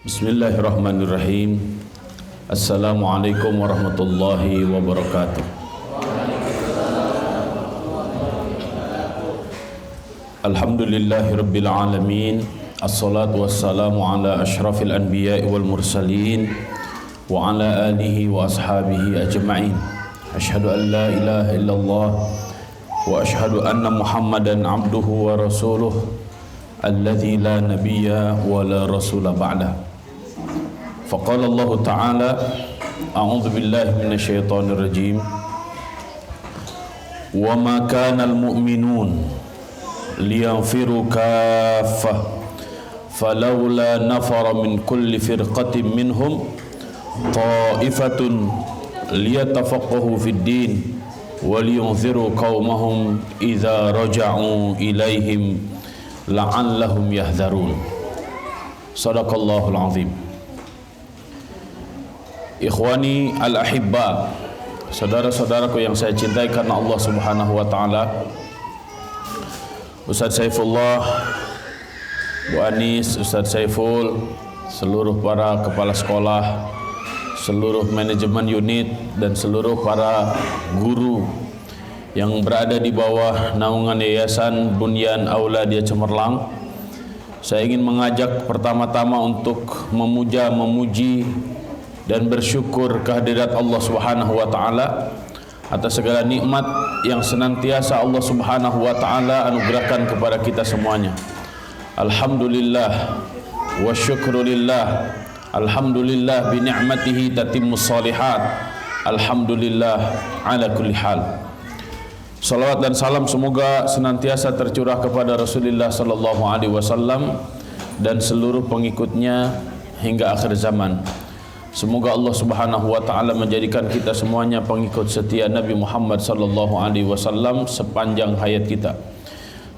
Bismillahirrahmanirrahim. Assalamualaikum warahmatullahi wabarakatuh. Alhamdulillahi rabbil alamin. Assalatu wassalamu ala ashrafil anbiya'i wal mursalin wa ala alihi wa ashabihi ajma'in. Ashhadu an la ilaha illallah wa ashhadu anna Muhammadan abduhu wa rasuluh alladzi la nabiyya wa la rasula ba'dah. Faqala Allah Ta'ala, a'udzu billahi minasy syaithanir rajim. Wa ma kana al-mu'minun liyanfiru kaffah falawla nafara min kulli firqatin minhum ta'ifatun liyatafaqahu fid din wa liyunziru qaumahum idza raja'u ilaihim la'allahum yahdharun. Shadaqallahul azim. Ikhwani al-ahibba, saudara-saudaraku yang saya cintai karena Allah Subhanahu wa taala. Ustaz Saifullah, Bu Anis, Ustaz Saiful, seluruh para kepala sekolah, seluruh manajemen unit dan seluruh para guru yang berada di bawah naungan Yayasan Bunyan Auladiyah Cemerlang. Saya ingin mengajak pertama-tama untuk memuja, memuji dan bersyukur kehadirat Allah Subhanahu wa taala atas segala nikmat yang senantiasa Allah Subhanahu wa taala anugerahkan kepada kita semuanya. Alhamdulillah wa syukrulillah. Alhamdulillah bi ni'matihi tatimmus shalihat. Alhamdulillah ala kulli hal. Salawat dan salam semoga senantiasa tercurah kepada Rasulullah sallallahu alaihi wasallam dan seluruh pengikutnya hingga akhir zaman. Semoga Allah Subhanahu wa taala menjadikan kita semuanya pengikut setia Nabi Muhammad sallallahu alaihi wasallam sepanjang hayat kita.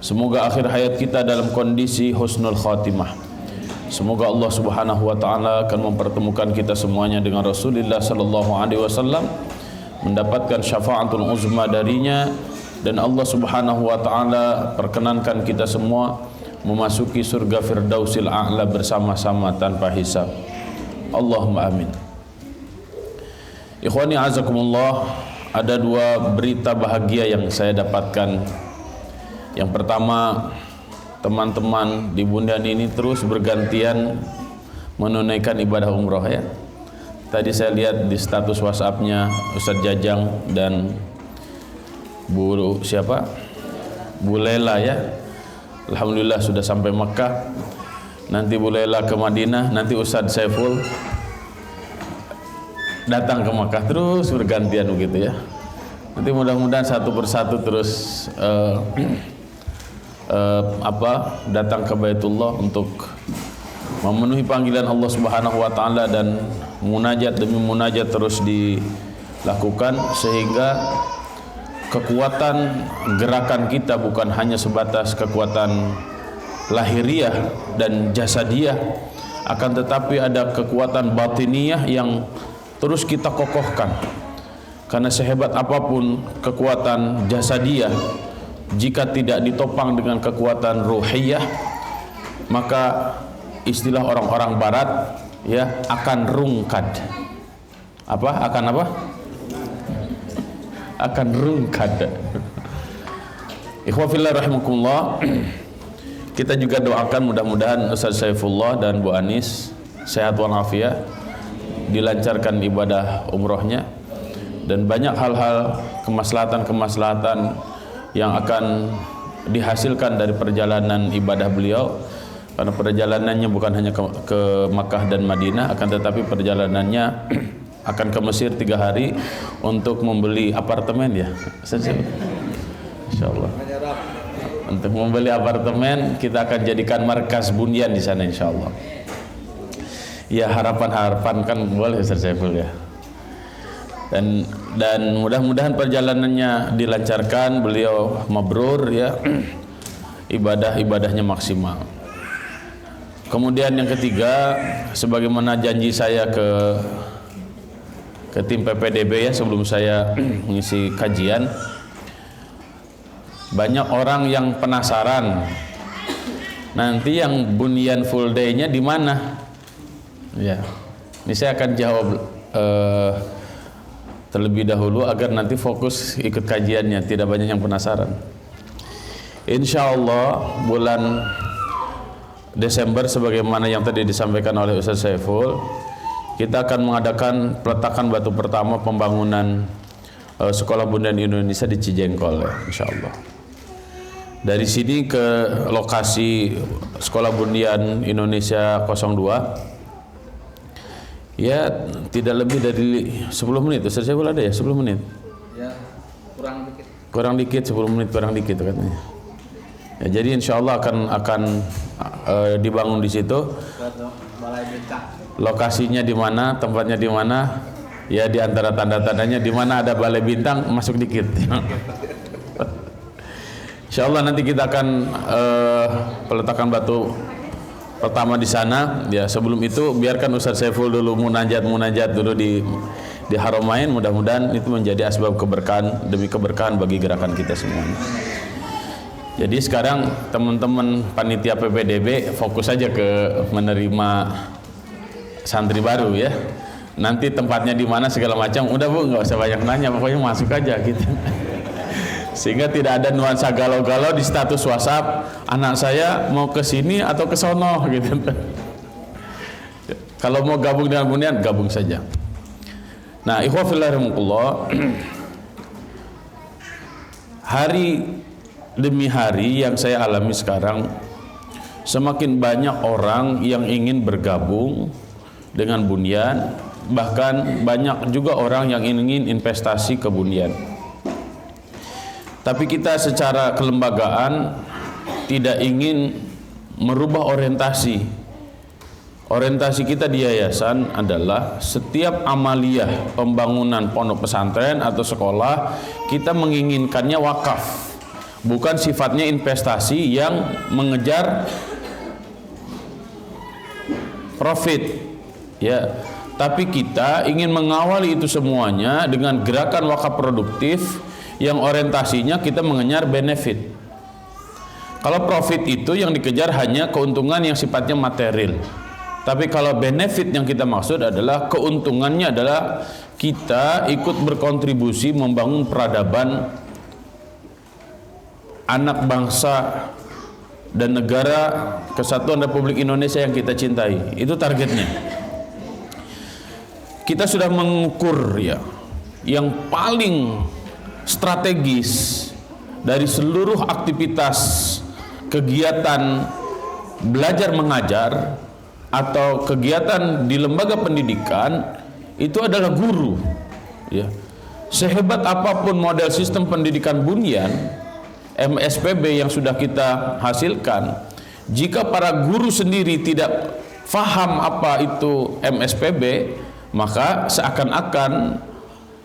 Semoga akhir hayat kita dalam kondisi husnul khatimah. Semoga Allah Subhanahu wa taala akan mempertemukan kita semuanya dengan Rasulullah sallallahu alaihi wasallam, mendapatkan syafaatul uzma darinya, dan Allah Subhanahu wa taala perkenankan kita semua memasuki surga Firdausil A'la bersama-sama tanpa hisab. Allahumma amin. Ikhwani azakumullah, ada dua berita bahagia yang saya dapatkan. Yang pertama, teman-teman di Bunyan ini terus bergantian menunaikan ibadah umroh ya. Tadi saya lihat di status WhatsApp-nya Ustadz Jajang dan Bu Lela ya. Alhamdulillah sudah sampai Mekah. Nanti Bu Lela ke Madinah, nanti Ustadz Saiful datang ke Makkah, terus bergantian begitu ya. Nanti mudah-mudahan satu persatu terus datang ke Baitullah untuk memenuhi panggilan Allah Subhanahu wa taala, dan munajat demi munajat terus dilakukan sehingga kekuatan gerakan kita bukan hanya sebatas kekuatan lahiriah dan jasadiyah, akan tetapi ada kekuatan batiniyah yang terus kita kokohkan. Karena sehebat apapun kekuatan jasadiyah, jika tidak ditopang dengan kekuatan ruhiyah, maka istilah orang-orang barat ya akan rungkad. Akan rungkad. Ikhwa fillah rahimakumullah. Kita juga doakan mudah-mudahan Ustaz Saifullah dan Bu Anis sehat walafiat, dilancarkan ibadah umrohnya, dan banyak hal-hal kemaslahatan yang akan dihasilkan dari perjalanan ibadah beliau. Karena perjalanannya bukan hanya ke Makkah dan Madinah, akan tetapi perjalanannya akan ke Mesir 3 hari untuk membeli apartemen ya. Insyaallah. Untuk membeli apartemen, kita akan jadikan markas Bunyan di sana insyaallah. Ya, harapan kan boleh Ustaz Saiful ya. Dan mudah-mudahan perjalanannya dilancarkan, beliau mabrur ya. Ibadahnya maksimal. Kemudian yang ketiga, sebagaimana janji saya ke tim PPDB ya sebelum saya mengisi kajian, banyak orang yang penasaran nanti yang Bunyan full day-nya di mana. Ya, ini saya akan jawab terlebih dahulu agar nanti fokus ikut kajiannya, tidak banyak yang penasaran. Insya Allah bulan Desember sebagaimana yang tadi disampaikan oleh Ustaz Saiful, kita akan mengadakan peletakan batu pertama pembangunan Sekolah Bundian Indonesia di Cijengkol ya, insya Allah. Dari sini ke lokasi Sekolah Bundian Indonesia 02 ya tidak lebih dari 10 menit. Ustaz Saiful ada ya 10 menit? Ya, kurang dikit 10 menit kurang dikit katanya. Ya, jadi insya Allah akan dibangun di situ. Lokasinya di mana, tempatnya di mana? Ya di antara tanda-tandanya di mana ada balai bintang masuk dikit. Insya Allah nanti kita akan peletakan batu pertama di sana. Ya sebelum itu biarkan Ustaz Saiful dulu munajat dulu di Haramain. Mudah-mudahan itu menjadi asbab keberkahan demi keberkahan bagi gerakan kita semuanya. Jadi sekarang teman-teman panitia PPDB fokus saja ke menerima santri baru ya. Nanti tempatnya di mana segala macam udah Bu, nggak usah banyak nanya, pokoknya masuk aja gitu. Sehingga tidak ada nuansa galau-galau di status WhatsApp, anak saya mau ke sini atau ke sono gitu. Kalau mau gabung dengan Bundian, gabung saja. Nah, ikhwah fillah rahimakumullah, hari demi hari yang saya alami sekarang, semakin banyak orang yang ingin bergabung dengan Bundian, bahkan banyak juga orang yang ingin investasi ke Bundian. Tapi kita secara kelembagaan tidak ingin merubah orientasi. Orientasi kita di yayasan adalah setiap amaliyah pembangunan pondok pesantren atau sekolah kita menginginkannya wakaf, bukan sifatnya investasi yang mengejar profit ya. Tapi kita ingin mengawali itu semuanya dengan gerakan wakaf produktif yang orientasinya kita mengejar benefit. Kalau profit itu yang dikejar hanya keuntungan yang sifatnya material. Tapi kalau benefit yang kita maksud adalah keuntungannya adalah kita ikut berkontribusi membangun peradaban anak bangsa dan negara Kesatuan Republik Indonesia yang kita cintai. Itu targetnya. Kita sudah mengukur ya yang paling strategis dari seluruh aktivitas kegiatan belajar mengajar atau kegiatan di lembaga pendidikan itu adalah guru ya. Sehebat apapun model sistem pendidikan Bundian MSPB yang sudah kita hasilkan, jika para guru sendiri tidak faham apa itu MSPB, maka seakan-akan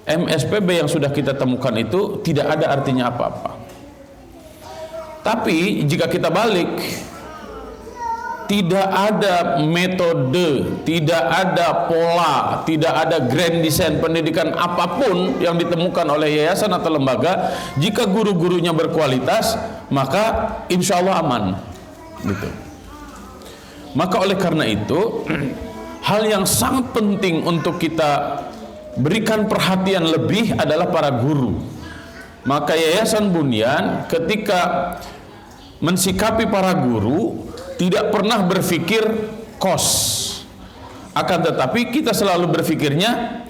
MSPB yang sudah kita temukan itu tidak ada artinya apa-apa. Tapi jika kita balik, tidak ada metode, tidak ada pola, tidak ada grand design pendidikan apapun yang ditemukan oleh yayasan atau lembaga. Jika guru-gurunya berkualitas, maka insya Allah aman gitu. Maka oleh karena itu hal yang sangat penting untuk kita berikan perhatian lebih adalah para guru. Maka Yayasan Bundian ketika mensikapi para guru tidak pernah berpikir kos, akan tetapi kita selalu berpikirnya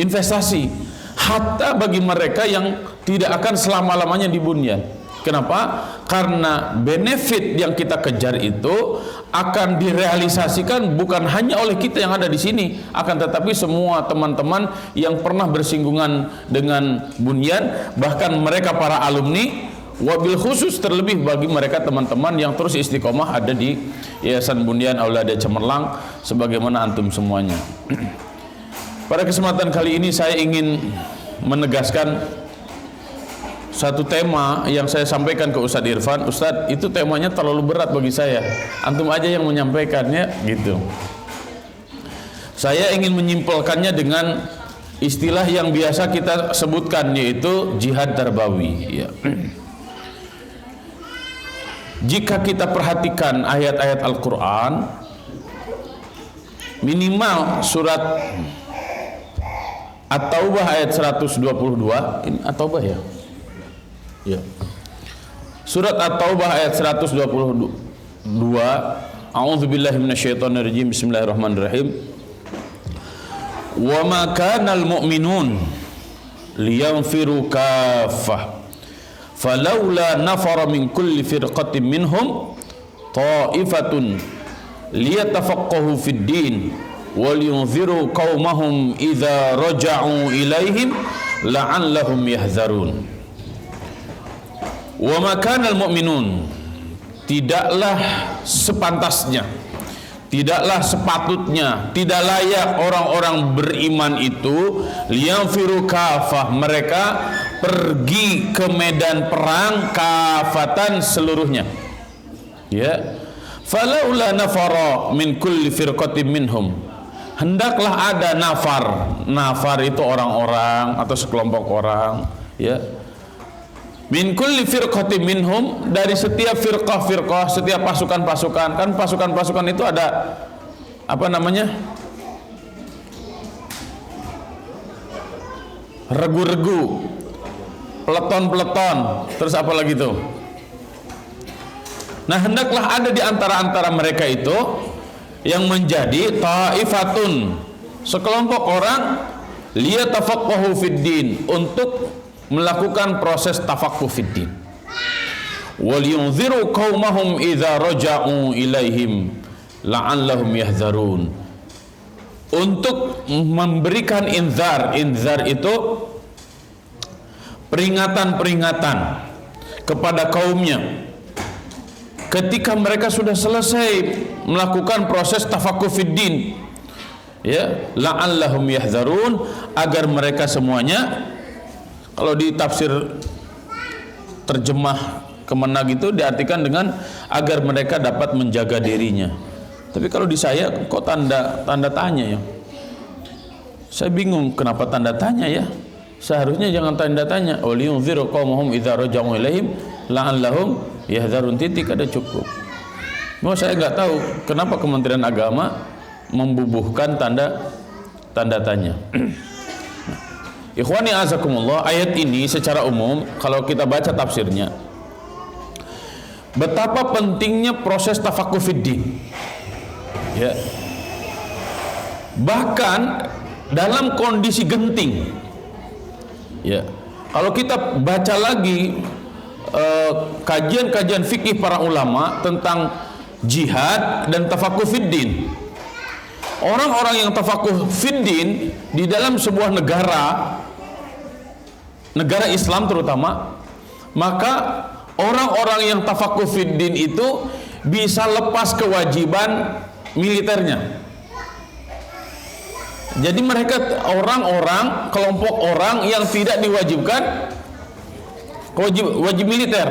investasi, hatta bagi mereka yang tidak akan selama-lamanya di Bundian. Kenapa? Karena benefit yang kita kejar itu akan direalisasikan bukan hanya oleh kita yang ada di sini, akan tetapi semua teman-teman yang pernah bersinggungan dengan Bundian, bahkan mereka para alumni, wabil khusus terlebih bagi mereka teman-teman yang terus istiqomah ada di Yayasan Bundian Aulada Cemerlang sebagaimana antum semuanya. Pada kesempatan kali ini saya ingin menegaskan satu tema yang saya sampaikan ke Ustadz Irfan. Ustadz, itu temanya terlalu berat bagi saya, antum aja yang menyampaikannya gitu. Saya ingin menyimpulkannya dengan istilah yang biasa kita sebutkan, yaitu jihad tarbawi ya. Jika kita perhatikan ayat-ayat Al-Quran, minimal surat At-Taubah ayat 122. Ini At-Taubah ya? Ya. Surat At-Taubah ayat 122. A'udzubillahi minasyaitonirrajim. Bismillahirrahmanirrahim. Wa ma kanal mu'minun liyanfiru kaffah falaula nafara min kulli firqatin minhum ta'ifatun liyatafaqahu fid din wal yunziru qaumahum idza raja'u ilaihim la'allahum yahzarun. Wa ma kanal mu'minun, tidaklah sepantasnya, tidaklah sepatutnya, tidak layak orang-orang beriman itu liyanfiru kafah, mereka pergi ke medan perang kafatan seluruhnya. Ya. Falaula nafara min kulli firqatin minhum, hendaklah ada nafar. Nafar itu orang-orang atau sekelompok orang, ya. Min kulli firqatin minhum, dari setiap firqah-firqah, setiap pasukan-pasukan. Kan pasukan-pasukan itu ada apa namanya? Regu-regu, peleton-peleton, terus apa lagi tuh? Nah, hendaklah ada di antara-antara mereka itu yang menjadi ta'ifatun, sekelompok orang, liyatafaqahu fid din, untuk melakukan proses tafaqquh fid din. Wal yunziru qaumahum idza raja'u ilaihim la'allahum yahzarun, untuk memberikan inzar. Inzar itu peringatan-peringatan kepada kaumnya ketika mereka sudah selesai melakukan proses tafaqquh fid din, ya, la'allahum yahzarun, agar mereka semuanya, kalau di tafsir terjemah Kemenag itu diartikan dengan agar mereka dapat menjaga dirinya. Tapi kalau di saya kok tanda tanya ya. Saya bingung kenapa tanda tanya ya. Seharusnya jangan tanda tanya. Waliyunziru qaumahum idza raja'u ilaihim la'allahum yahzarun, titik, ada cukup. Mau saya nggak tahu kenapa Kementerian Agama membubuhkan tanda tanya. Ikhwani azakumullah, ayat ini secara umum kalau kita baca tafsirnya, betapa pentingnya proses tafaqquh fid din. Ya. Bahkan dalam kondisi genting. Ya. Kalau kita baca lagi kajian-kajian fikih para ulama tentang jihad dan tafaqquh fid din, orang-orang yang tafaqquh fid din di dalam sebuah negara Islam terutama, maka orang-orang yang tafaqquh fid din itu bisa lepas kewajiban militernya. Jadi mereka orang-orang, kelompok orang yang tidak diwajibkan wajib militer.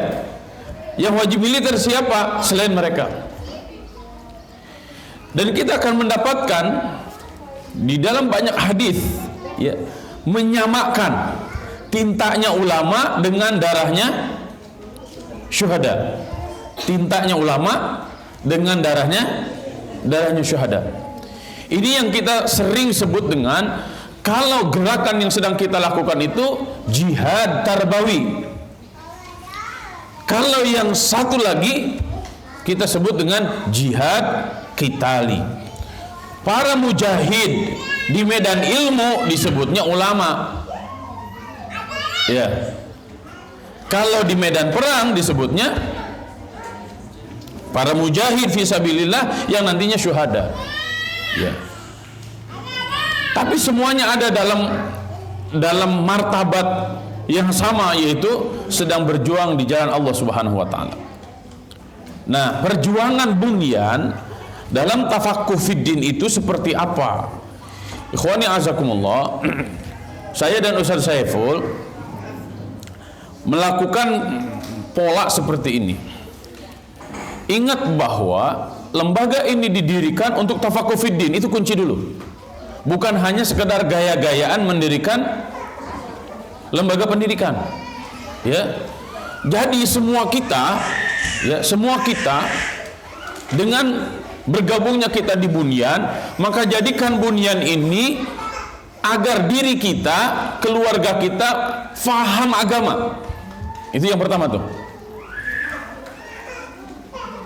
Yang wajib militer siapa selain mereka? Dan kita akan mendapatkan di dalam banyak hadis, ya, menyamakan tintanya ulama dengan darahnya syuhada. Tintanya ulama dengan darahnya syuhada. Ini yang kita sering sebut dengan, kalau gerakan yang sedang kita lakukan itu jihad tarbawi. Kalau yang satu lagi kita sebut dengan jihad qitali. Para mujahid di medan ilmu disebutnya ulama. Ya. Kalau di medan perang disebutnya para mujahid fisabilillah yang nantinya syuhada. Ya. Tapi semuanya ada dalam martabat yang sama, yaitu sedang berjuang di jalan Allah Subhanahu wa taala. Nah, perjuangan bunyan dalam tafaqquh fid din itu seperti apa? Ikhwani azakumullah, saya dan Ustaz Saiful melakukan pola seperti ini. Ingat bahwa lembaga ini didirikan untuk tafaqquh fid din, itu kunci dulu. Bukan hanya sekedar gaya-gayaan mendirikan lembaga pendidikan. Ya. Jadi semua kita dengan bergabungnya kita di Bunyan, maka jadikan Bunyan ini agar diri kita, keluarga kita faham agama. Itu yang pertama tuh.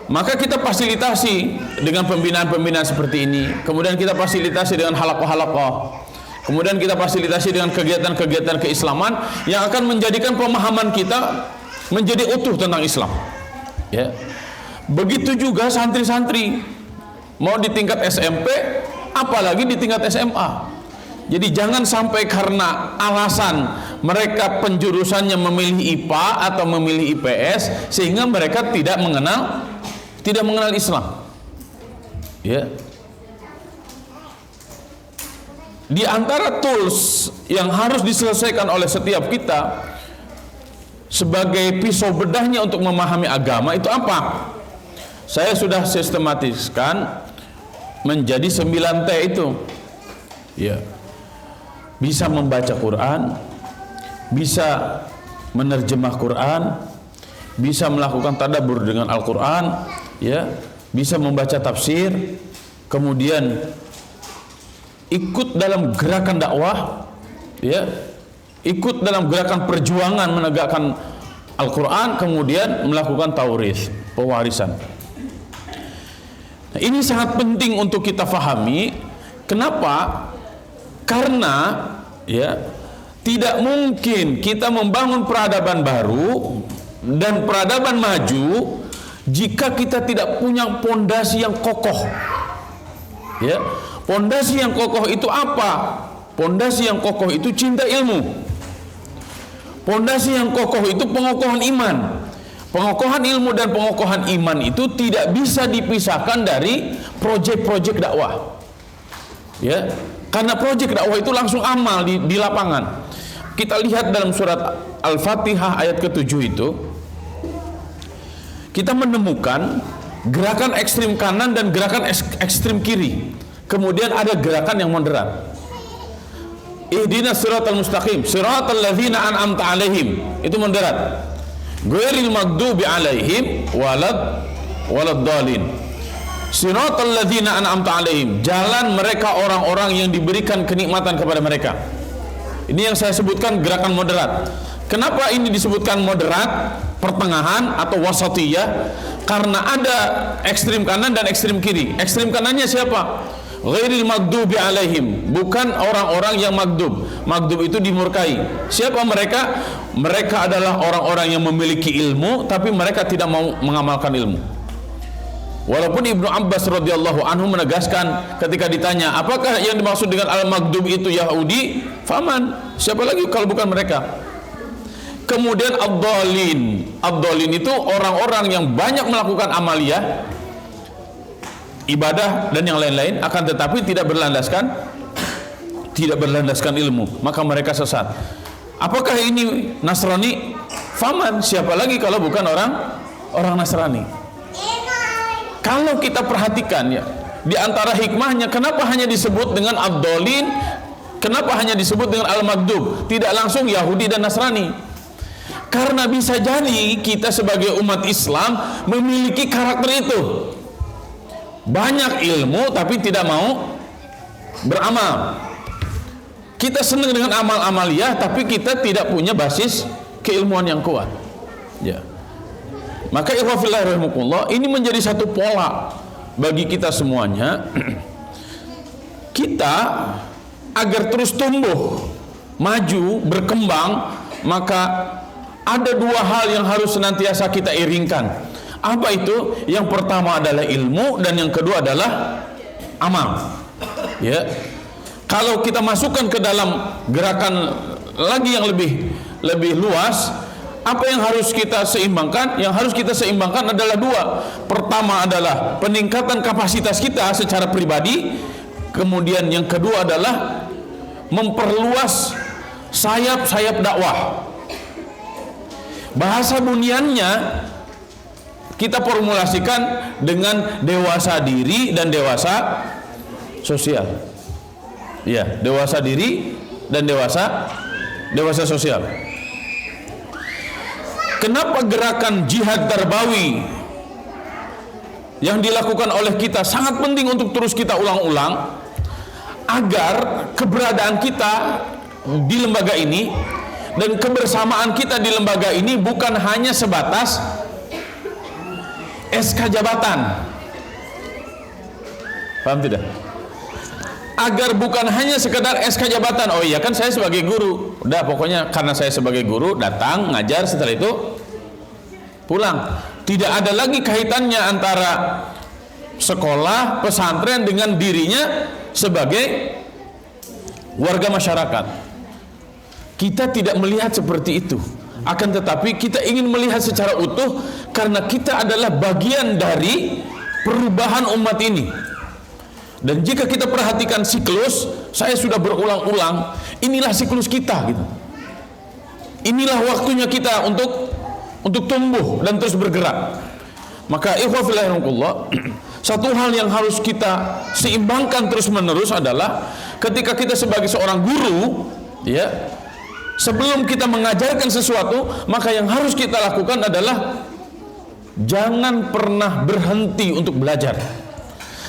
Maka kita fasilitasi dengan pembinaan-pembinaan seperti ini. Kemudian kita fasilitasi dengan halaqah-halaqah. Kemudian kita fasilitasi dengan kegiatan-kegiatan keislaman yang akan menjadikan pemahaman kita menjadi utuh tentang Islam. Ya. Begitu juga santri-santri. Mau di tingkat SMP, apalagi di tingkat SMA. Jadi jangan sampai karena alasan mereka penjurusannya memilih IPA atau memilih IPS sehingga mereka tidak mengenal Islam. Ya. Di antara tools yang harus diselesaikan oleh setiap kita sebagai pisau bedahnya untuk memahami agama itu apa? Saya sudah sistematiskan menjadi 9T itu. Ya. Bisa membaca Quran, bisa menerjemah Quran, bisa melakukan tadabbur dengan Al-Quran, ya, bisa membaca tafsir, kemudian ikut dalam gerakan dakwah, ya, ikut dalam gerakan perjuangan menegakkan Al-Quran, kemudian melakukan taurits, pewarisan. Nah, ini sangat penting untuk kita fahami. Kenapa? Karena ya tidak mungkin kita membangun peradaban baru dan peradaban maju jika kita tidak punya pondasi yang kokoh. Ya, pondasi yang kokoh itu apa? Pondasi yang kokoh itu cinta ilmu. Pondasi yang kokoh itu pengokohan iman. Pengokohan ilmu dan pengokohan iman itu tidak bisa dipisahkan dari proyek-proyek dakwah. Ya, karena proyek dakwah itu langsung amal di lapangan. Kita lihat dalam surat Al-Fatihah ayat ke-7 itu, kita menemukan gerakan ekstrim kanan dan gerakan ekstrim kiri. Kemudian ada gerakan yang moderat. Ihdinas siratal mustaqim, siratal ladzina an'amta 'alaihim. Itu moderat. Ghairil maghdubi 'alaihim waladdallin. Siratal ladzina an'amta 'alaihim, jalan mereka orang-orang yang diberikan kenikmatan kepada mereka. Ini yang saya sebutkan gerakan moderat. Kenapa ini disebutkan moderat, pertengahan atau wasatiyah? Karena ada ekstrim kanan dan ekstrim kiri. Ekstrim kanannya siapa? Ghairil maghdubi 'alaihim, bukan orang-orang yang maghdub. Maghdub itu dimurkai. Siapa mereka? Mereka adalah orang-orang yang memiliki ilmu tapi mereka tidak mau mengamalkan ilmu. Walaupun Ibnu Abbas radhiyallahu anhu menegaskan ketika ditanya, apakah yang dimaksud dengan al-maghdub itu Yahudi? Faman, siapa lagi kalau bukan mereka? Kemudian ad-dhalin. Ad-dhalin itu orang-orang yang banyak melakukan amaliyah, ibadah dan yang lain-lain, akan tetapi tidak berlandaskan ilmu, maka mereka sesat. Apakah ini Nasrani? Faman, siapa lagi kalau bukan orang Nasrani? Kalau kita perhatikan ya, di antara hikmahnya kenapa hanya disebut dengan ad-dhalin, kenapa hanya disebut dengan al-maghdub, tidak langsung Yahudi dan Nasrani? Karena bisa jadi kita sebagai umat Islam memiliki karakter itu. Banyak ilmu tapi tidak mau beramal. Kita senang dengan amal-amaliyah tapi kita tidak punya basis keilmuan yang kuat. Ya. Maka ikhwafillah rahimakumullah, ini menjadi satu pola bagi kita semuanya. Kita agar terus tumbuh, maju, berkembang, maka ada dua hal yang harus senantiasa kita iringkan. Apa itu? Yang pertama adalah ilmu dan yang kedua adalah amal. Ya. Kalau kita masukkan ke dalam gerakan lagi yang lebih luas, apa yang harus kita seimbangkan? Yang harus kita seimbangkan adalah dua. Pertama adalah peningkatan kapasitas kita secara pribadi. Kemudian yang kedua adalah memperluas sayap-sayap dakwah. Bahasa bunyannya kita formulasikan dengan dewasa diri dan dewasa sosial. Ya, dewasa diri dan dewasa sosial. Kenapa gerakan jihad tarbawi yang dilakukan oleh kita sangat penting untuk terus kita ulang-ulang agar keberadaan kita di lembaga ini dan kebersamaan kita di lembaga ini bukan hanya sebatas SK jabatan. Paham tidak? Agar bukan hanya sekedar SK jabatan. Oh iya kan saya sebagai guru, udah pokoknya karena saya sebagai guru datang ngajar, setelah itu pulang. Tidak ada lagi kaitannya antara sekolah pesantren dengan dirinya sebagai warga masyarakat. Kita tidak melihat seperti itu, akan tetapi kita ingin melihat secara utuh karena kita adalah bagian dari perubahan umat ini. Dan jika kita perhatikan siklus, saya sudah berulang-ulang, inilah siklus kita gitu. Inilah waktunya kita untuk tumbuh dan terus bergerak. Maka ikhwah fillah rahimakumullah, satu hal yang harus kita seimbangkan terus-menerus adalah ketika kita sebagai seorang guru, ya, sebelum kita mengajarkan sesuatu, maka yang harus kita lakukan adalah jangan pernah berhenti untuk belajar.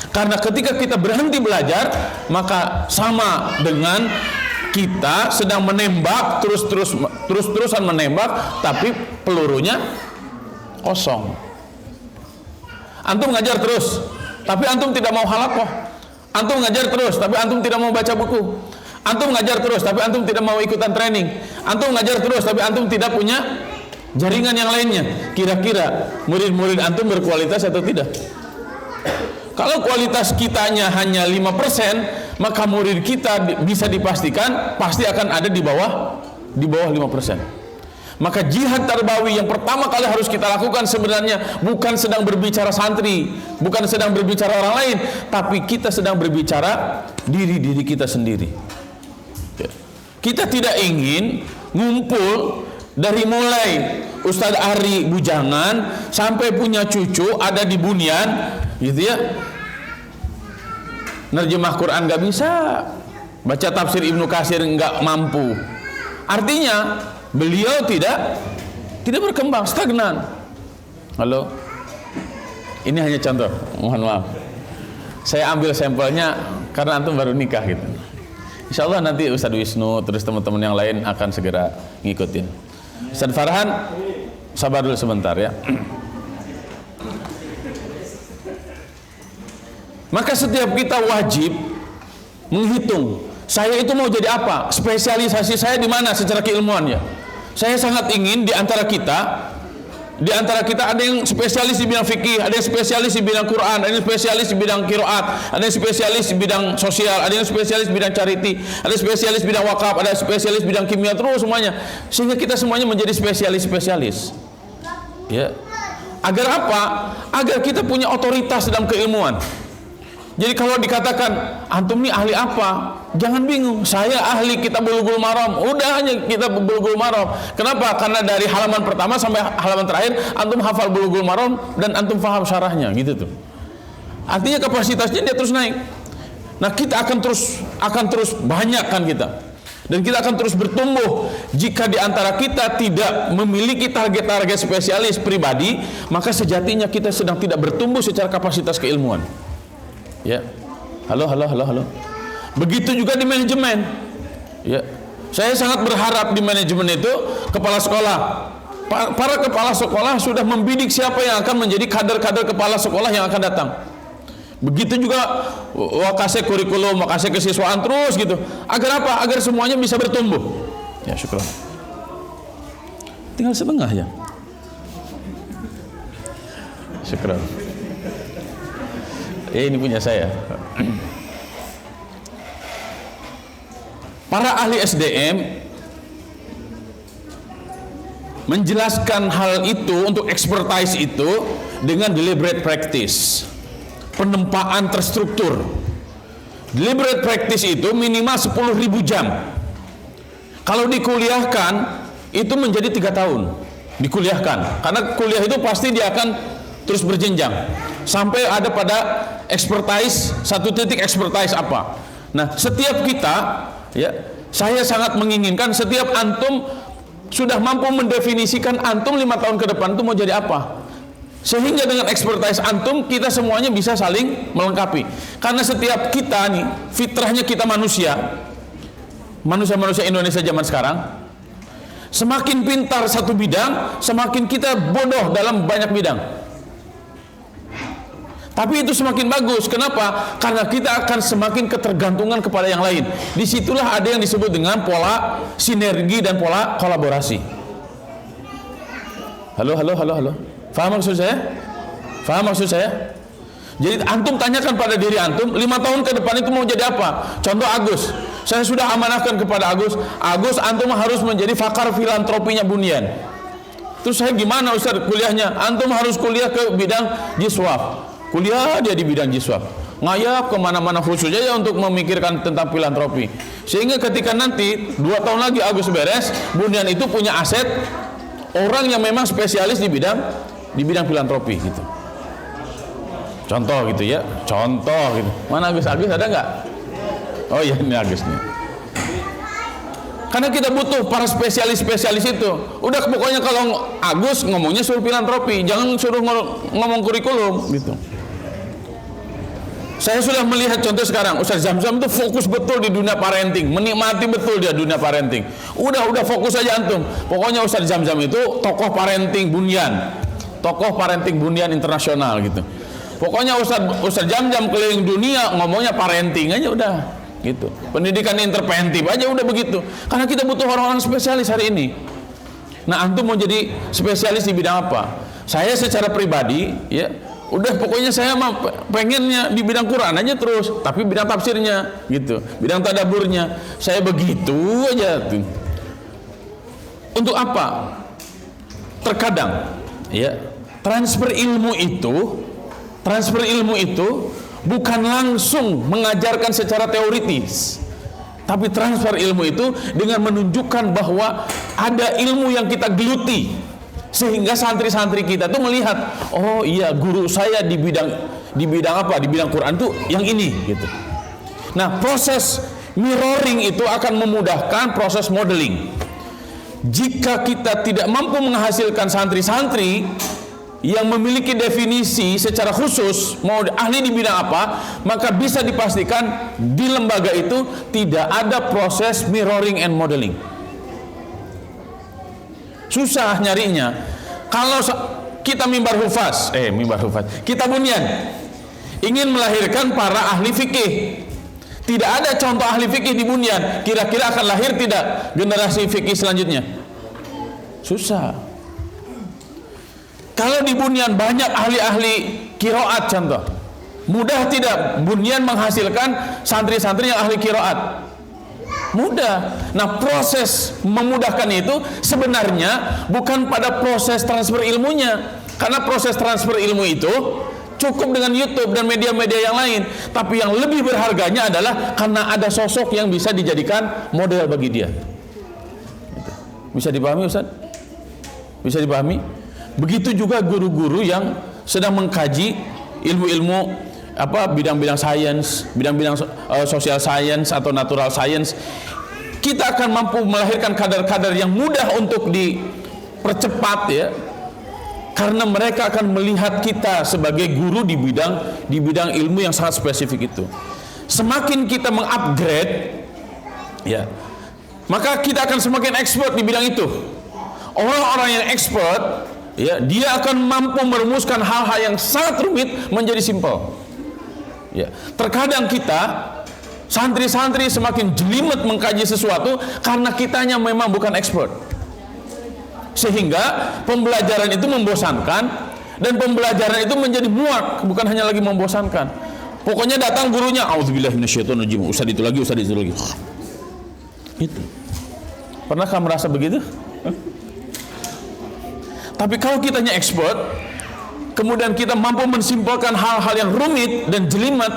Karena ketika kita berhenti belajar, maka sama dengan kita sedang menembak terus-terusan menembak, tapi pelurunya kosong. Antum ngajar terus, tapi antum tidak mau halakoh. Antum ngajar terus, tapi antum tidak mau baca buku. Antum ngajar terus, tapi antum tidak mau ikutan training. Antum ngajar terus, tapi antum tidak punya jaringan yang lainnya. Kira-kira murid-murid antum berkualitas atau tidak? Kalau kualitas kitanya hanya 5%, maka murid kita bisa dipastikan pasti akan ada di bawah 5%. Maka jihad tarbawi yang pertama kali harus kita lakukan sebenarnya bukan sedang berbicara santri, bukan sedang berbicara orang lain, tapi kita sedang berbicara diri kita sendiri. Kita tidak ingin ngumpul dari mulai Ustadz Ari bujangan sampai punya cucu ada di bunian, gitu ya. Nerjemah Quran nggak bisa, baca tafsir Ibnu Katsir nggak mampu. Artinya beliau tidak berkembang, stagnan. Halo, ini hanya contoh, mohon maaf. Saya ambil sampelnya karena antum baru nikah gitu. Insya Allah nanti Ustadz Wisnu terus teman-teman yang lain akan segera ngikutin. Ustadz Farhan, sabar dulu sebentar ya. Maka setiap kita wajib menghitung, saya itu mau jadi apa, spesialisasi saya di mana secara keilmuan ya. Saya sangat ingin di antara kita ada yang spesialis di bidang fikih, ada yang spesialis di bidang Quran, ada yang spesialis di bidang qiraat, ada yang spesialis di bidang sosial, ada yang spesialis di bidang charity, ada yang spesialis di bidang wakaf, ada yang spesialis di bidang kimia, terus semuanya, sehingga kita semuanya menjadi spesialis. Ya. Agar apa? Agar kita punya otoritas dalam keilmuan. Jadi kalau dikatakan antum ini ahli apa, jangan bingung. Saya ahli kitab Bulughul Maram. Udah hanya kitab Bulughul Maram. Kenapa? Karena dari halaman pertama sampai halaman terakhir antum hafal Bulughul Maram dan antum paham syarahnya, gitu tuh. Artinya kapasitasnya dia terus naik. Nah, kita akan terus banyak kan kita. Dan kita akan terus bertumbuh. Jika di antara kita tidak memiliki target-target spesialis pribadi, maka sejatinya kita sedang tidak bertumbuh secara kapasitas keilmuan. Ya, halo. Begitu juga di manajemen. Ya, saya sangat berharap di manajemen itu kepala sekolah, para kepala sekolah sudah membidik siapa yang akan menjadi kader-kader kepala sekolah yang akan datang. Begitu juga wakase kurikulum, wakase kesiswaan terus gitu. Agar apa? Agar semuanya bisa bertumbuh. Ya, syukur. Tinggal setengah ya. Syukur. Ini punya saya. Para ahli SDM menjelaskan hal itu untuk expertise itu dengan deliberate practice, penempaan terstruktur. Deliberate practice itu minimal 10.000 jam. Kalau dikuliahkan itu menjadi 3 tahun. Dikuliahkan, karena kuliah itu pasti dia akan terus berjenjang sampai ada pada expertise, satu titik expertise apa. Nah, setiap kita, ya, saya sangat menginginkan setiap antum sudah mampu mendefinisikan antum 5 tahun ke depan itu mau jadi apa. Sehingga dengan expertise antum kita semuanya bisa saling melengkapi. Karena setiap kita nih, fitrahnya kita manusia Indonesia zaman sekarang, semakin pintar satu bidang, semakin kita bodoh dalam banyak bidang. Tapi itu semakin bagus. Kenapa? Karena kita akan semakin ketergantungan kepada yang lain. Disitulah ada yang disebut dengan pola sinergi dan pola kolaborasi. Halo. Faham maksud saya? Jadi antum tanyakan pada diri antum, 5 tahun ke depan itu mau jadi apa? Contoh Agus. Saya sudah amanahkan kepada Agus, antum harus menjadi pakar filantropinya Bunyan. Terus saya gimana Ustaz kuliahnya? Antum harus kuliah ke bidang jiswaf. Kuliah dia di bidang jiswaf. Ngayap kemana-mana khusus aja untuk memikirkan tentang filantropi. Sehingga ketika nanti 2 tahun lagi Agus beres, Bunyan itu punya aset orang yang memang spesialis di bidang filantropi gitu. Contoh gitu ya, gitu. Mana Agus ada nggak? Oh iya, ini Agus nih. Karena kita butuh para spesialis itu. Udah pokoknya kalau Agus ngomongnya suruh filantropi, jangan suruh ngomong kurikulum gitu. Saya sudah melihat contoh sekarang Ustaz Zamzam itu fokus betul di dunia parenting, menikmati betul dia dunia parenting. Udah fokus aja antum. Pokoknya Ustaz Zamzam itu tokoh parenting Bunyan internasional gitu. Pokoknya Ustaz Zamzam keliling dunia ngomongnya parenting aja udah gitu. Pendidikan interventif aja udah begitu. Karena kita butuh orang-orang spesialis hari ini. Nah, antum mau jadi spesialis di bidang apa? Saya secara pribadi ya udah pokoknya saya mah pengennya di bidang Quran aja terus, tapi bidang tafsirnya gitu, bidang tadaburnya saya begitu aja tuh. Untuk apa? Terkadang ya transfer ilmu itu bukan langsung mengajarkan secara teoritis, tapi transfer ilmu itu dengan menunjukkan bahwa ada ilmu yang kita geluti. Sehingga santri-santri kita tuh melihat, oh iya guru saya di bidang apa? Di bidang Quran tuh yang ini gitu. Nah, proses mirroring itu akan memudahkan proses modeling. Jika kita tidak mampu menghasilkan santri-santri yang memiliki definisi secara khusus mau ahli di bidang apa, maka bisa dipastikan di lembaga itu tidak ada proses mirroring and modeling. Susah nyarinya. Kalau kita mimbar hufaz, kita Bunyan ingin melahirkan para ahli fikih, tidak ada contoh ahli fikih di Bunyan, kira-kira akan lahir tidak generasi fikih selanjutnya? Susah. Kalau di Bunyan banyak ahli-ahli qiraat contoh, mudah tidak Bunyan menghasilkan santri-santri yang ahli qiraat? Mudah. Nah, proses memudahkan itu sebenarnya bukan pada proses transfer ilmunya, karena proses transfer ilmu itu cukup dengan YouTube dan media-media yang lain, tapi yang lebih berharganya adalah karena ada sosok yang bisa dijadikan model bagi dia. Bisa dipahami Ustaz? Bisa dipahami? Begitu juga guru-guru yang sedang mengkaji ilmu-ilmu bidang-bidang sains, bidang-bidang social science atau natural science, kita akan mampu melahirkan kader-kader yang mudah untuk dipercepat ya, karena mereka akan melihat kita sebagai guru di bidang ilmu yang sangat spesifik itu. Semakin kita mengupgrade ya, maka kita akan semakin expert di bidang itu. Orang-orang yang expert ya, dia akan mampu merumuskan hal-hal yang sangat rumit menjadi simple. Ya, terkadang kita santri-santri semakin jelimet mengkaji sesuatu karena kitanya memang bukan expert, sehingga pembelajaran itu membosankan dan pembelajaran itu menjadi muak, bukan hanya lagi membosankan. Pokoknya datang gurunya, auzubillahi minasyaitonirrajim, ustaz itu lagi. Itu. Pernahkah merasa begitu? Tapi kalau kitanya expert, kemudian kita mampu mensimpulkan hal-hal yang rumit dan jelimet,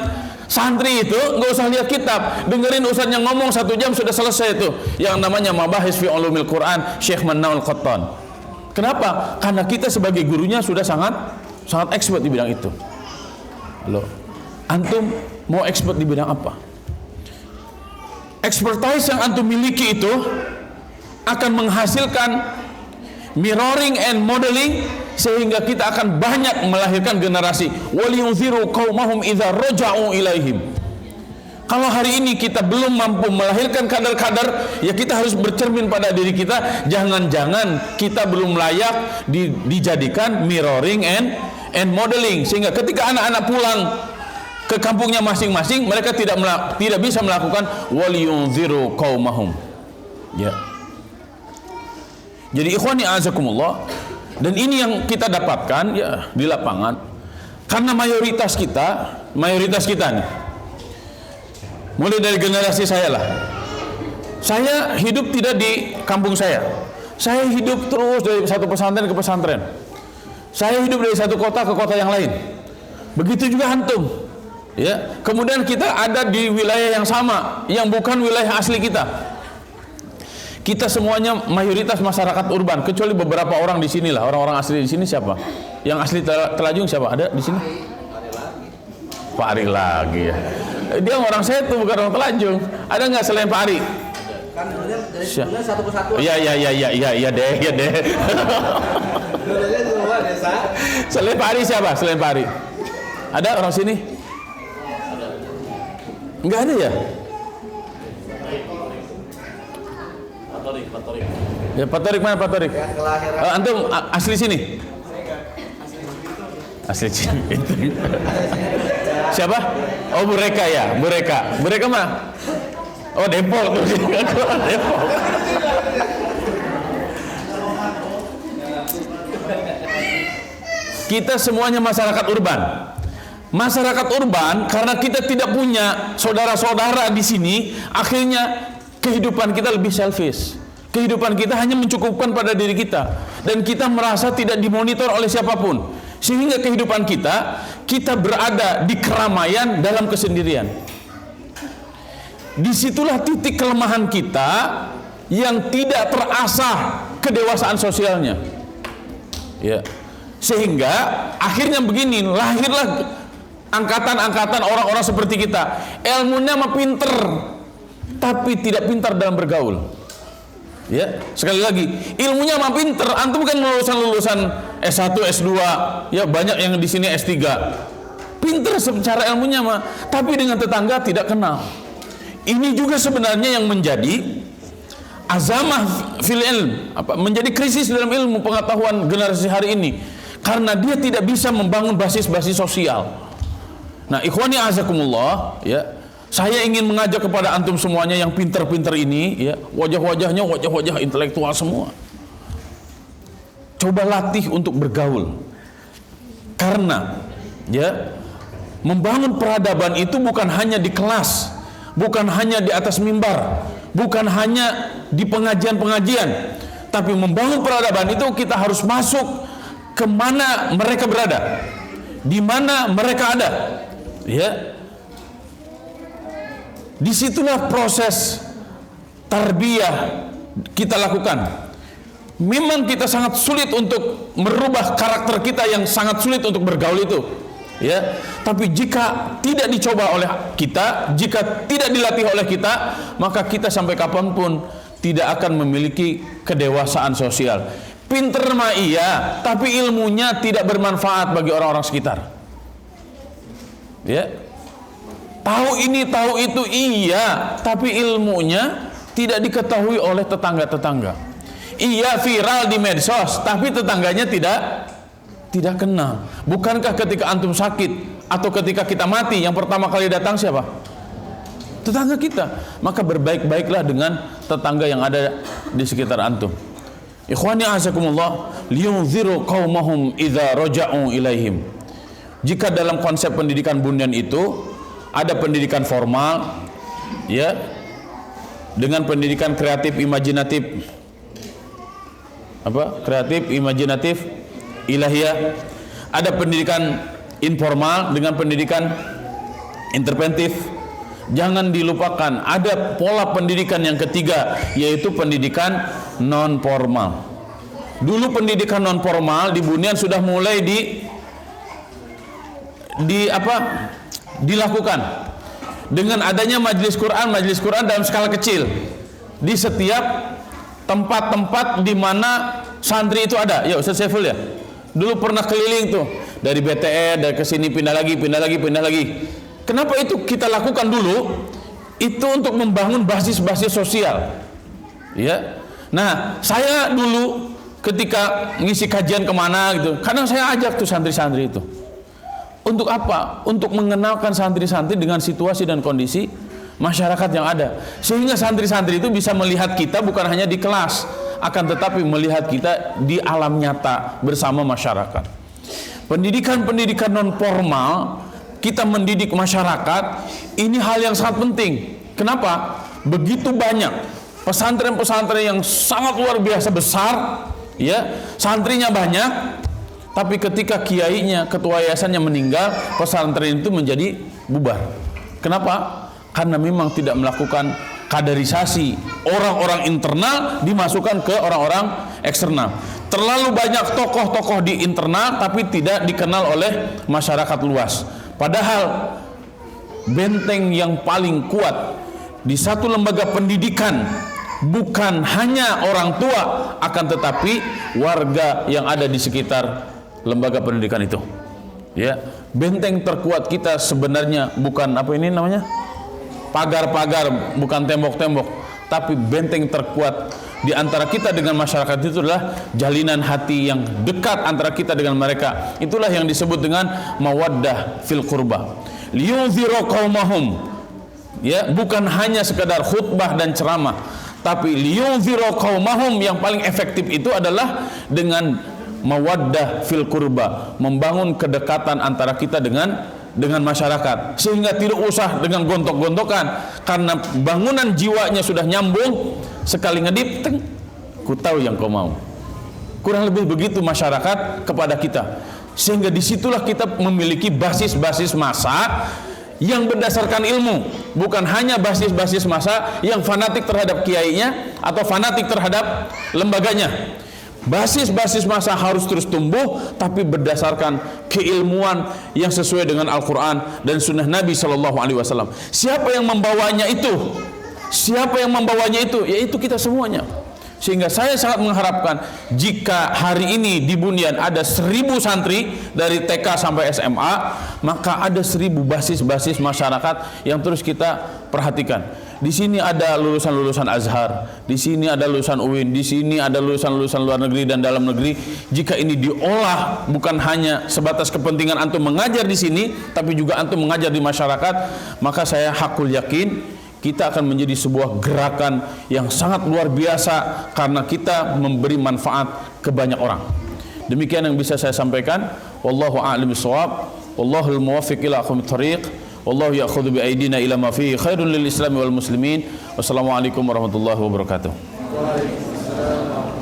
santri itu nggak usah lihat kitab, dengerin ustaz yang ngomong 1 jam sudah selesai itu, yang namanya Mabahis fi Ulumil Quran Syekh Mannaul Qattan. Kenapa? Karena kita sebagai gurunya sudah sangat expert di bidang itu. Loh, antum mau expert di bidang apa? Expertise yang antum miliki itu akan menghasilkan mirroring and modeling, sehingga kita akan banyak melahirkan generasi waliyunziru qaumahum idza raja'u ilaihim. Kalau hari ini kita belum mampu melahirkan kader-kader, ya kita harus bercermin pada diri kita, jangan-jangan kita belum layak dijadikan mirroring and modeling, sehingga ketika anak-anak pulang ke kampungnya masing-masing, mereka tidak bisa melakukan waliyunziru qaumahum. Ya. Jadi ikhwani azakumullah, dan ini yang kita dapatkan ya di lapangan, karena mayoritas kita nih, mulai dari generasi saya lah, saya hidup tidak di kampung saya hidup terus dari satu pesantren ke pesantren, saya hidup dari satu kota ke kota yang lain, begitu juga antum ya. Kemudian kita ada di wilayah yang sama yang bukan wilayah asli kita. Kita semuanya mayoritas masyarakat urban, kecuali beberapa orang di sini lah. Orang-orang asli di sini siapa? Yang asli Telajung siapa? Ada di sini? Pak Ari lagi ya. Dia orang saya tuh, bukan orang Telajung. Ada nggak selain Pak Ari? Kan dari satu persatu. Iya deh. Selain Pak Ari siapa? Selain Pak Ari? Ada orang sini? Nggak ada ya? Ya, Pak Torik mana Pak Torik? Antum asli sini? Asli sini. Siapa? Oh, Bureka ya, Bureka mana? Oh, Depok tuh. Depok. Kita semuanya masyarakat urban. Masyarakat urban, karena kita tidak punya saudara-saudara di sini, akhirnya kehidupan kita lebih selfish. Kehidupan kita hanya mencukupkan pada diri kita, dan kita merasa tidak dimonitor oleh siapapun, sehingga kehidupan kita berada di keramaian dalam kesendirian. Disitulah titik kelemahan kita yang tidak terasah kedewasaan sosialnya ya. Sehingga akhirnya begini, lahirlah angkatan-angkatan orang-orang seperti kita, ilmunya mah pinter tapi tidak pintar dalam bergaul. Ya, sekali lagi, ilmunya mah pinter, antum kan lulusan S1, S2, ya banyak yang di sini S3. Pinter secara ilmunya mah, tapi dengan tetangga tidak kenal. Ini juga sebenarnya yang menjadi azamah fil ilm, menjadi krisis dalam ilmu pengetahuan generasi hari ini, karena dia tidak bisa membangun basis-basis sosial. Nah, ikhwani azakumullah, ya. Saya ingin mengajak kepada antum semuanya yang pinter-pinter ini, ya, wajah-wajahnya wajah-wajah intelektual semua. Coba latih untuk bergaul. Karena ya, membangun peradaban itu bukan hanya di kelas, bukan hanya di atas mimbar, bukan hanya di pengajian-pengajian, tapi membangun peradaban itu kita harus masuk ke mana mereka berada, di mana mereka ada, ya. Disitulah proses tarbiyah kita lakukan. Memang kita sangat sulit untuk merubah karakter kita yang sangat sulit untuk bergaul itu, ya. Tapi jika tidak dicoba oleh kita, jika tidak dilatih oleh kita, maka kita sampai kapanpun tidak akan memiliki kedewasaan sosial. Pinter mah iya, tapi ilmunya tidak bermanfaat bagi orang-orang sekitar. Ya. Tahu ini, tahu itu iya, tapi ilmunya tidak diketahui oleh tetangga-tetangga. Iya, viral di medsos, tapi tetangganya tidak kenal. Bukankah ketika antum sakit atau ketika kita mati, yang pertama kali datang siapa? Tetangga kita. Maka berbaik-baiklah dengan tetangga yang ada di sekitar antum. Ikhwani azakumullah, liyunziru qaumahum idza raja'u ilaihim. Jika dalam konsep pendidikan Bunyan itu ada pendidikan formal, ya, dengan pendidikan kreatif imajinatif, kreatif imajinatif ilahiyah. Ada pendidikan informal dengan pendidikan interventif. Jangan dilupakan ada pola pendidikan yang ketiga, yaitu pendidikan non formal. Dulu pendidikan non formal di Bunyan sudah mulai dilakukan dengan adanya majelis Quran dalam skala kecil di setiap tempat-tempat di mana santri itu ada. Ya Ustaz Saiful ya, Dulu pernah keliling tuh dari BTN, dari ke sini pindah lagi. Kenapa itu kita lakukan dulu? Itu untuk membangun basis-basis sosial. Ya. Nah, saya dulu ketika ngisi kajian kemana gitu, kadang saya ajak tuh santri-santri itu. Untuk apa? Untuk mengenalkan santri-santri dengan situasi dan kondisi masyarakat yang ada. Sehingga santri-santri itu bisa melihat kita bukan hanya di kelas, akan tetapi melihat kita di alam nyata bersama masyarakat. Pendidikan-pendidikan non formal, kita mendidik masyarakat, ini hal yang sangat penting. Kenapa? Begitu banyak pesantren-pesantren yang sangat luar biasa besar, ya, santrinya banyak, tapi ketika kiainya, ketua yayasannya meninggal, pesantren itu menjadi bubar. Kenapa? Karena memang tidak melakukan kaderisasi orang-orang internal dimasukkan ke orang-orang eksternal. Terlalu banyak tokoh-tokoh di internal tapi tidak dikenal oleh masyarakat luas. Padahal benteng yang paling kuat di satu lembaga pendidikan bukan hanya orang tua, akan tetapi warga yang ada di sekitar lembaga pendidikan itu. Ya, benteng terkuat kita sebenarnya bukan apa ini namanya? Pagar-pagar, bukan tembok-tembok, tapi benteng terkuat di antara kita dengan masyarakat itu adalah jalinan hati yang dekat antara kita dengan mereka. Itulah yang disebut dengan mawaddah fil qurba. Liyunziru qaumahum. Ya, bukan hanya sekedar khutbah dan ceramah, tapi liyunziru qaumahum, yang paling efektif itu adalah dengan mawaddah fil qurba, membangun kedekatan antara kita dengan masyarakat, sehingga tidak usah dengan gontok-gontokan, karena bangunan jiwanya sudah nyambung. Sekali ngedip, teng, ku tahu yang kau mau. Kurang lebih begitu masyarakat kepada kita, sehingga disitulah kita memiliki basis-basis massa yang berdasarkan ilmu, bukan hanya basis-basis massa yang fanatik terhadap kiainya atau fanatik terhadap lembaganya. Basis-basis massa harus terus tumbuh, tapi berdasarkan keilmuan yang sesuai dengan Al-Quran dan Sunnah Nabi Sallallahu Alaihi Wasallam. Siapa yang membawanya itu? Siapa yang membawanya itu? Yaitu kita semuanya. Sehingga saya sangat mengharapkan jika hari ini di Bundian ada 1000 santri dari TK sampai SMA, maka ada 1000 basis-basis masyarakat yang terus kita perhatikan. Di sini ada lulusan-lulusan Azhar, di sini ada lulusan UIN, di sini ada lulusan-lulusan luar negeri dan dalam negeri. Jika ini diolah bukan hanya sebatas kepentingan antum mengajar di sini, tapi juga antum mengajar di masyarakat, maka saya hakul yakin kita akan menjadi sebuah gerakan yang sangat luar biasa karena kita memberi manfaat ke banyak orang. Demikian yang bisa saya sampaikan. Wallahu a'lam bishawab. Wallahul muwaffiq ila aqwamit thariq. Wallahu ya'khudhu bi aydina ila ma fihi khairun lil Islam wal muslimin. Wassalamualaikum warahmatullahi wabarakatuh. Waalaikumsalam.